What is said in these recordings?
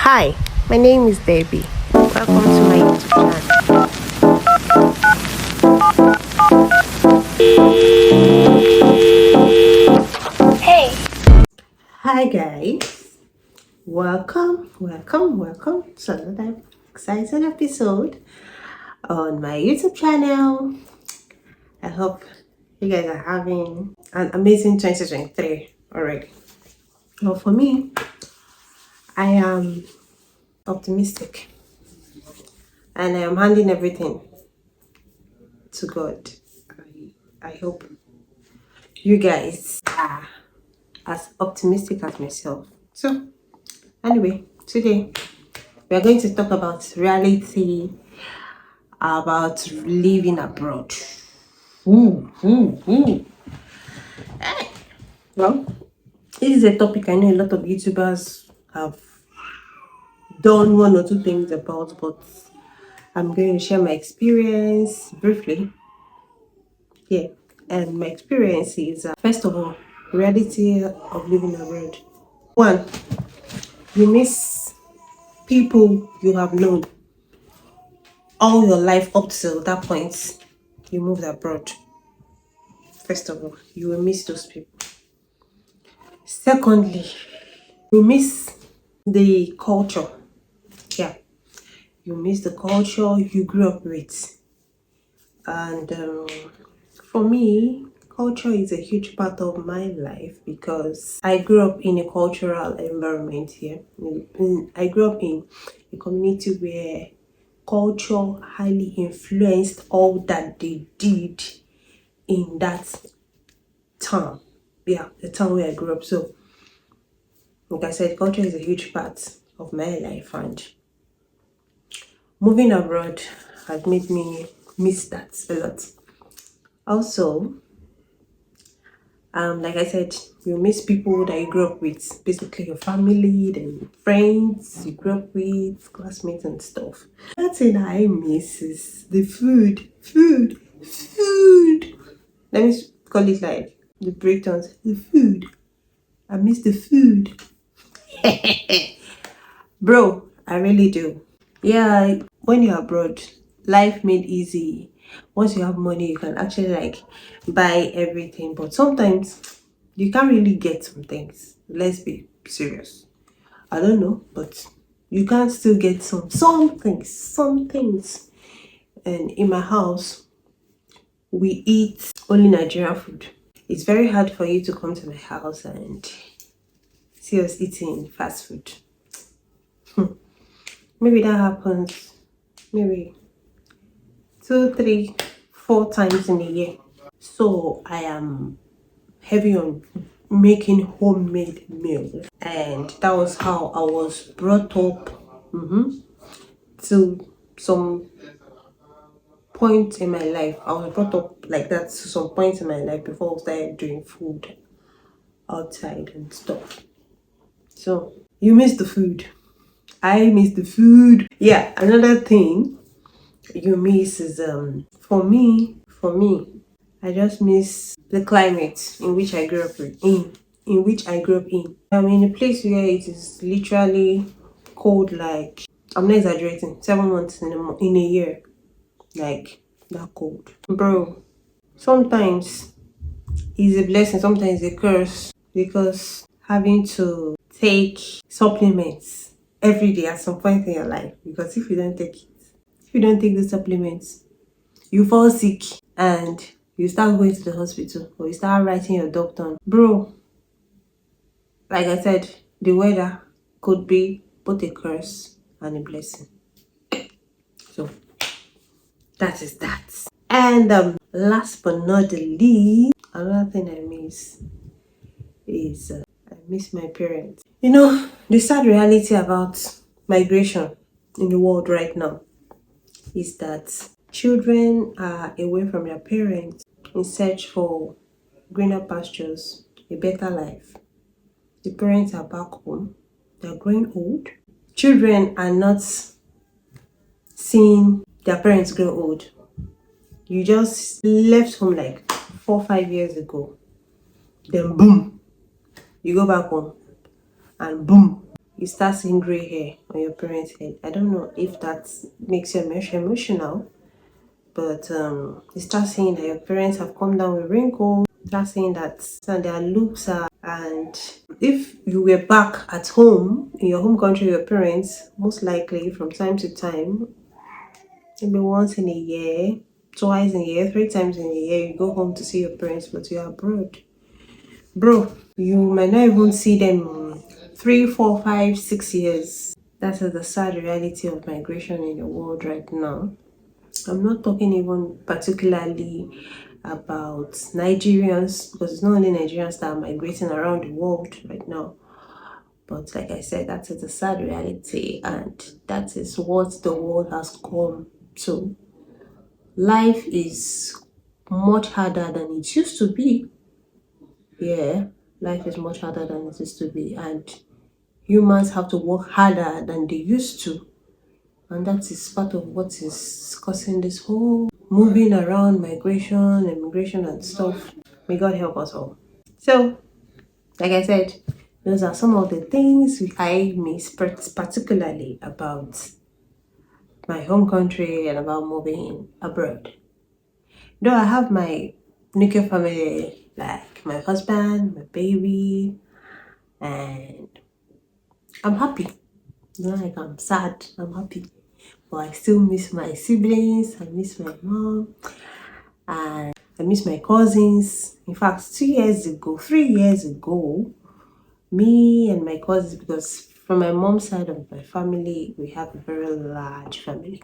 Hi, my name is Debbie. Welcome to my YouTube channel. Hey. Hi guys. Welcome to another exciting episode on my YouTube channel. I hope you guys are having an amazing 2023 already. Well, for me, I am optimistic and I am handing everything to God. I hope you guys are as optimistic as myself. So, anyway, today we are going to talk about reality, about living abroad. Hey. Well, this is a topic I know a lot of YouTubers have done one or two things about, but I'm going to share my experience briefly. Yeah, and my experience is first of all, reality of living abroad. One, you miss people you have known all your life up till that point you moved abroad. First of all, you will miss those people. Secondly, you miss the culture. Yeah, you miss the culture you grew up with. And for me, culture is a huge part of my life because I grew up in a cultural environment here. I grew up in a community where culture highly influenced all that they did in that town. Yeah, the town where I grew up. So, like I said, culture is a huge part of my life, and moving abroad has made me miss that a lot. Also, like I said, you miss people that you grew up with, basically your family, then friends you grew up with, classmates and stuff. That thing I miss is the food. Let me call it like the breakdowns. The food. I miss the food. Bro, I really do. Yeah, when you're abroad, life made easy. Once you have money, you can actually like buy everything. But sometimes you can't really get some things. Let's be serious. I don't know, but you can still get some things. And in my house, we eat only Nigerian food. It's very hard for you to come to my house and see us eating fast food. Maybe that happens maybe 2, 3, 4 times in a year. So I am heavy on making homemade meals, and that was how I was brought up. To some point in my life, I was brought up like that to some point in my life before I started doing food outside and stuff. So you miss the food. I miss the food. Yeah, another thing you miss is for me, I just miss the climate in which I grew up in which I grew up in. I'm in a place where it is literally cold, like I'm not exaggerating, 7 months in a year, like that cold. Bro, sometimes it's a blessing, sometimes a curse, because having to take supplements every day at some point in your life, because if you don't take the supplements, you fall sick and you start going to the hospital or you start writing your doctor. Bro, like I said, the weather could be both a curse and a blessing. So that is that. And last but not the least, another thing I miss is I miss my parents. You know, the sad reality about migration in the world right now is that children are away from their parents in search for greener pastures, a better life. The parents are back home, they're growing old. Children are not seeing their parents grow old. You just left home like 4 5 years ago, then boom, you go back home and boom, you start seeing gray hair on your parents' head. I don't know if that makes you emotional, but you start seeing that your parents have come down with wrinkles. You start seeing that their looks are, and if you were back at home in your home country, your parents, most likely from time to time, maybe once in a year, twice in a year, three times in a year, you go home to see your parents, but you're abroad. Bro, you might not even see them 3, 4, 5, 6 years. That is the sad reality of migration in the world right now. I'm not talking even particularly about Nigerians, because it's not only Nigerians that are migrating around the world right now. But like I said, that is the sad reality, and that is what the world has come to. Life is much harder than it used to be. Yeah, life is much harder than it used to be, and humans have to work harder than they used to. And that is part of what is causing this whole moving around, migration, immigration, and stuff. May God help us all. So, like I said, those are some of the things I miss, particularly about my home country and about moving abroad. Though I have my nuclear family, like my husband, my baby, and I'm happy. Not like I'm sad, I'm happy. But I still miss my siblings, I miss my mom, and I miss my cousins. In fact, 2 years ago, 3 years ago, me and my cousins, because from my mom's side of my family, we have a very large family.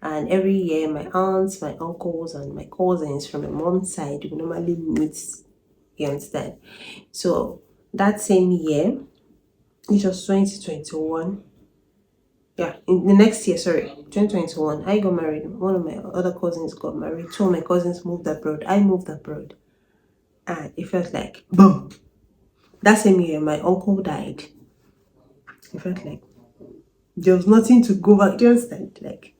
And every year, my aunts, my uncles, and my cousins from my mom's side, we normally meet. You understand? So that same year, which was 2021, yeah, in the next year, sorry, 2021, I got married. One of my other cousins got married. Two of my cousins moved abroad. I moved abroad. And it felt like, boom. That same year, my uncle died. It felt like there was nothing to go back. Do you understand? Like,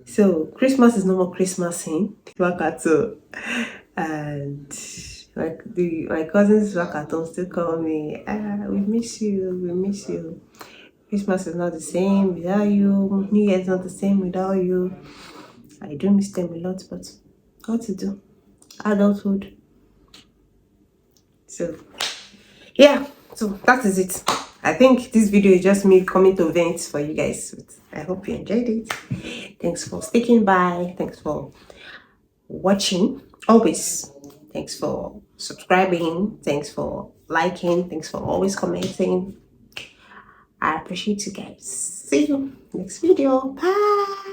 so Christmas is no more Christmas in Wakato. And like my cousins back at home still call me, we miss you, we miss you. Christmas is not the same without you. New Year is not the same without you. I do miss them a lot, but what to do? Adulthood. So yeah, so that is it. I think this video is just me coming to vent for you guys. I hope you enjoyed it. Thanks for sticking by. Thanks for watching. Always. Thanks for subscribing. Thanks for liking. Thanks for always commenting. I appreciate you guys. See you next video. Bye.